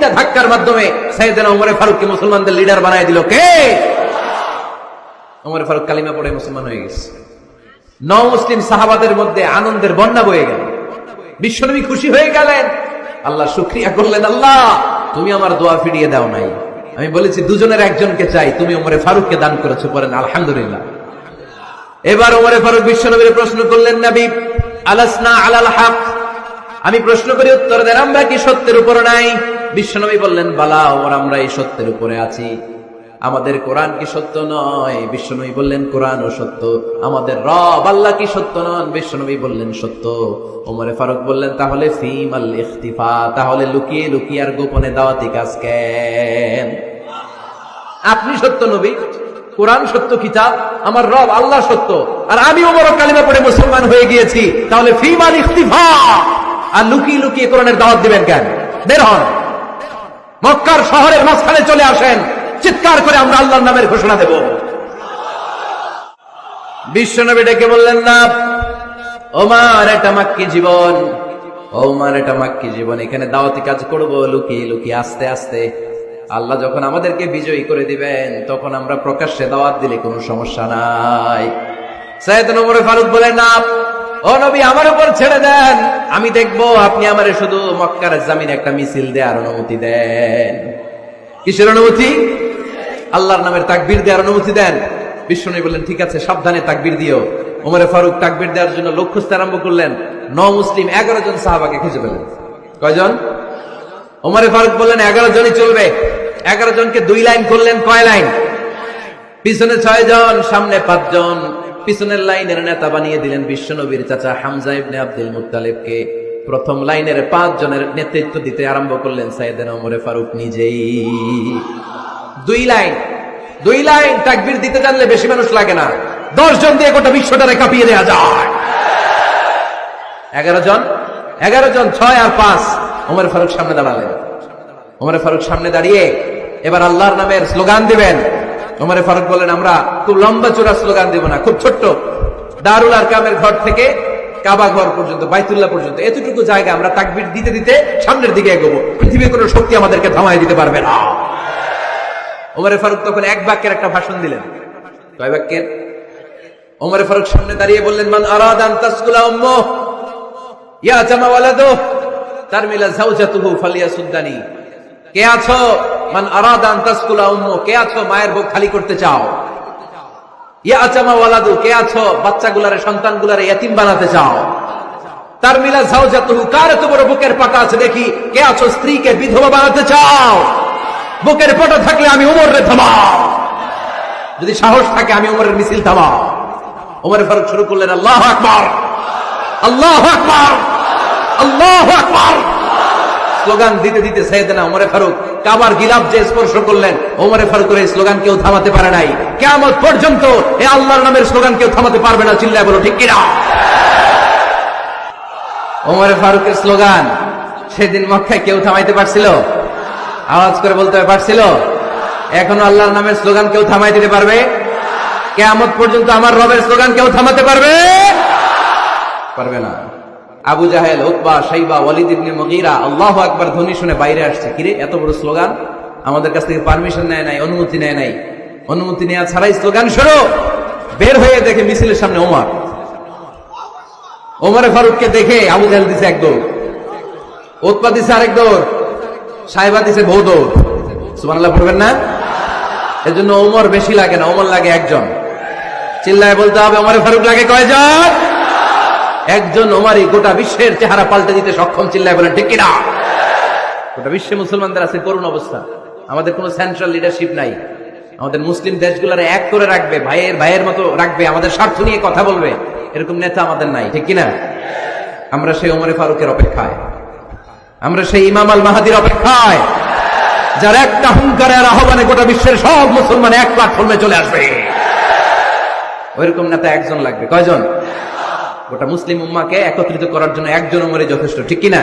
তিনটা ধাক্কার মাধ্যমে সাইয়েদনা ওমর ফারুককে মুসলমানদের লিডার বানায় দিল কে? ওমর ফারুক কালিমা পড়ে মুসলমান হয়ে গেছে। মুসলিম সাহাবাদের মধ্যে আনন্দের বন্যা বয়ে গেল। বিশ্বনবী খুশি হয়ে গেলেন, আল্লাহ শুকরিয়া করলেন, আল্লাহ তুমি আমার দোয়া ফিরিয়ে দাও নাই। আমি বলেছি দুজনের একজনকে চাই, তুমি ওমরে ফারুককে দান করেছো, পড়েন আলহামদুলিল্লাহ। এবার ওমরে ফারুক বিশ্বনবীর প্রশ্ন করলেন, নবী আলাসনা আলাল হক, আমি প্রশ্ন করি উত্তর দেন, আমরা কি সত্যের উপর নাই? বিশ্বনবী বললেন, বালা ওমর, আমরা এই সত্যের উপরে আছি। আমাদের কোরআন কি সত্য নয়? বিশ্বনবী বললেন, কোরআনও সত্য। আমাদের রব আল্লাহ কি সত্য নন? বিশ্বনবী বললেন, সত্য। ওমরে ফারুক বললেন, তাহলে ফিমাল ইখতিফা, তাহলে লুকিয়ে লুকিয়ে আর গোপনে দাওয়াতি কাজ কেন? আপনি সত্য নবী, কোরআন সত্য কিতাব, আমার রব আল্লাহ সত্য, আর আমি ওমর কালিমা পড়ে মুসলমান হয়ে গিয়েছি, তাহলে ফিমাল ইখতিফা, আর লুকিয়ে লুকিয়ে কোরআনের দাওয়াত দিবেন কেন? বের হন, মক্কার শহরের মাঝখানে চলে আসেন, চিৎকার করে আমরা আল্লাহর নামের ঘোষণা দেব। বিশ্বনবী ডেকে বললেন, না ওমর, এটা মাক্কি জীবন, ওমর এটা মাক্কি জীবন, এখানে দাওয়াতি কাজ করবো লুকিয়ে লুকিয়ে, আস্তে আস্তে। আল্লাহ যখন আমাদেরকে বিজয়ী করে দিবেন, তখন আমরা প্রকাশ্যে দাওয়াত দিলে কোনো সমস্যা নাই। সাইয়েদনা ওমর ফারুক বলেন, না ও নবী, আমার উপর ছেড়ে দেন, আমি দেখবো আপনি আমারে শুধু মক্কার জামিনে একটা মিছিল দেওয়ার অনুমতি দেন। কিসের অনুমতি? আল্লাহর নামের তাকবীর দেওয়ার অনুমতি দেন। বিশ্বনবী বললেন, ঠিক আছে, সাবধানে তাকবীর দিও। ওমরে ফারুক তাকবীর দেওয়ার জন্য লোক খুঁজতে আরম্ভ করলেন। মুসলিম 11 জন সাহাবাকে খুঁজে পেলেন। কয়জন? ওমরে ফারুক বললেন, 11 জনই চলবে। 11 জনকে 2 লাইন করলেন। কয় লাইন? পিছনে 6 জন, সামনে 5 জন। পিছনের লাইনের নেতা বানিয়ে দিলেন বিশ্বনবীর চাচা হামজা ইবনে আব্দুল মুত্তালিবকে। প্রথম লাইনের 5 জনের নেতৃত্ব দিতে আরম্ভ করলেন সাইয়েদনা ওমরে ফারুক নিজেই। 2 লাইন তাকবীর দিতে জানলে বেশি মানুষ লাগে না, 10 জন দিয়ে গোটা বিশ্বটারে কাঁপিয়ে দেওয়া যায়। 11 জন, 6 আর 5। ওমর ফারুক সামনে দাঁড়ালেন। ওমর ফারুক সামনে দাঁড়িয়ে এবার আল্লাহর নামের স্লোগান দিবেন। ওমর ফারুক বলেন, আমরা খুব লম্বা চূড়া স্লোগান দেব না, খুব ছোট্ট, দারুল আরকামের ঘর থেকে কাবা ঘর পর্যন্ত, বাইতুল্লাহ পর্যন্ত, এতটুকু জায়গা আমরা তাকবীর দিতে দিতে সামনের দিকে এগোবো। পৃথিবীর কোনো শক্তি আমাদেরকে থামায় দিতে পারবে না। ওমর ফারুক তখন 1 বাক্যের একটা ভাষণ দিলেন। কয় বাক্যের? ওমর ফারুক সামনে দাঁড়িয়ে বললেন, মান আরাদা আন তাসকুলা উম্মু ইয়া জামা ওয়ালাদু তারমিলা যাওজাতুহু ফালিয়াসুদ্দানি। কে আছো? মান আরাদা আন তাসকুলা উম্মু, কে আছো মায়ের বুক খালি করতে চাও? ইয়া জামা ওয়ালাদু, কে আছো বাচ্চাগুলারে, সন্তানগুলারে ইতিম বানাতে চাও? তারমিলা যাওজাতুহু, কার এত বড় বুকের পাটা আছে দেখি, কে আছো স্ত্রীকে বিধবা বানাতে চাও? বুকের পাটা থাকলে আমি ওমরে থামাও, যদি সাহস থাকে আমি ওমরের মিছিল থামাও। ওমর ফারুক শুরু করলেন, আল্লাহু আকবার, আল্লাহু আকবার, আল্লাহু আকবার। স্লোগান দিতে দিতে সাইয়েদনা ওমর ফারুক কাবার গিলাফ যে স্পর্শ করলেন, ওমর ফারুকের এই স্লোগান কেউ থামাতে পারে নাই। কিয়ামত পর্যন্ত এই আল্লাহর নামের স্লোগান কেউ থামাতে পারবে না। চিল্লায় বলো ঠিক কিনা? ওমর ফারুকের স্লোগান সেদিন মক্কায় কেউ থামাইতে পারছিল? আওয়াজ করে বলতে পারছিল? এখনো আল্লাহর নামের স্লোগান কেউ থামাই দিতে পারবে? কিয়ামত পর্যন্ত আমার রবের স্লোগান কেউ থামাতে পারবে? পারবে না। আবু জাহেল, উতবা, শাইবা, ওয়ালিদ ইবনে মুগীরা আল্লাহু আকবার ধ্বনি শুনে বাইরে আসছে। কিরে, এত বড় স্লোগান, আমাদের কাছ থেকে পারমিশন নেয় নাই, অনুমতি নেয় নাই। অনুমতি নেওয়া ছাড়াই স্লোগান শুরু। বের হয়ে দেখে মিছিলের সামনে ওমর। ওমরে ফারুককে দেখে আবু জাহেল দিছে 1 দৌড়, উতবা দিছে আরেক দৌড়, সাইবা দিছে বহু দৌড়। সুবহানাল্লাহ পড়বেন না? এজন্য ওমর বেশি লাগে না, ওমর লাগে 1 জন। চিল্লায় বলতে হবে, ওমরে ফারুক লাগে কয়জন? 1 জন। ওমরই গোটা বিশ্বের চেহারা পাল্টে দিতে সক্ষম। চিল্লায় বলেন ঠিক কিনা? গোটা বিশ্বে মুসলমানদের আছে করুণ অবস্থা। আমাদের কোনো সেন্ট্রাল লিডারশিপ নাই। আমাদের মুসলিম দেশগুলোরে এক করে রাখবে, ভাইয়ের মতো রাখবে, আমাদের স্বার্থ নিয়ে কথা বলবে, এরকম নেতা আমাদের নাই। ঠিক কিনা? আমরা সেই ওমরে ফারুকের অপেক্ষায়, আমরা সেই ইমাম আল মাহাদির অপেক্ষায়, যার একটা হুঙ্কারের আহ্বানে গোটা বিশ্বের সব মুসলমান এক প্ল্যাটফর্মে চলে আসবে। ওইরকম নেতা 1 জন লাগবে। কয়জন? গোটা মুসলিম উম্মাহকে একত্রিত করার জন্য 1 জন ওমরই যথেষ্ট। ঠিক কিনা?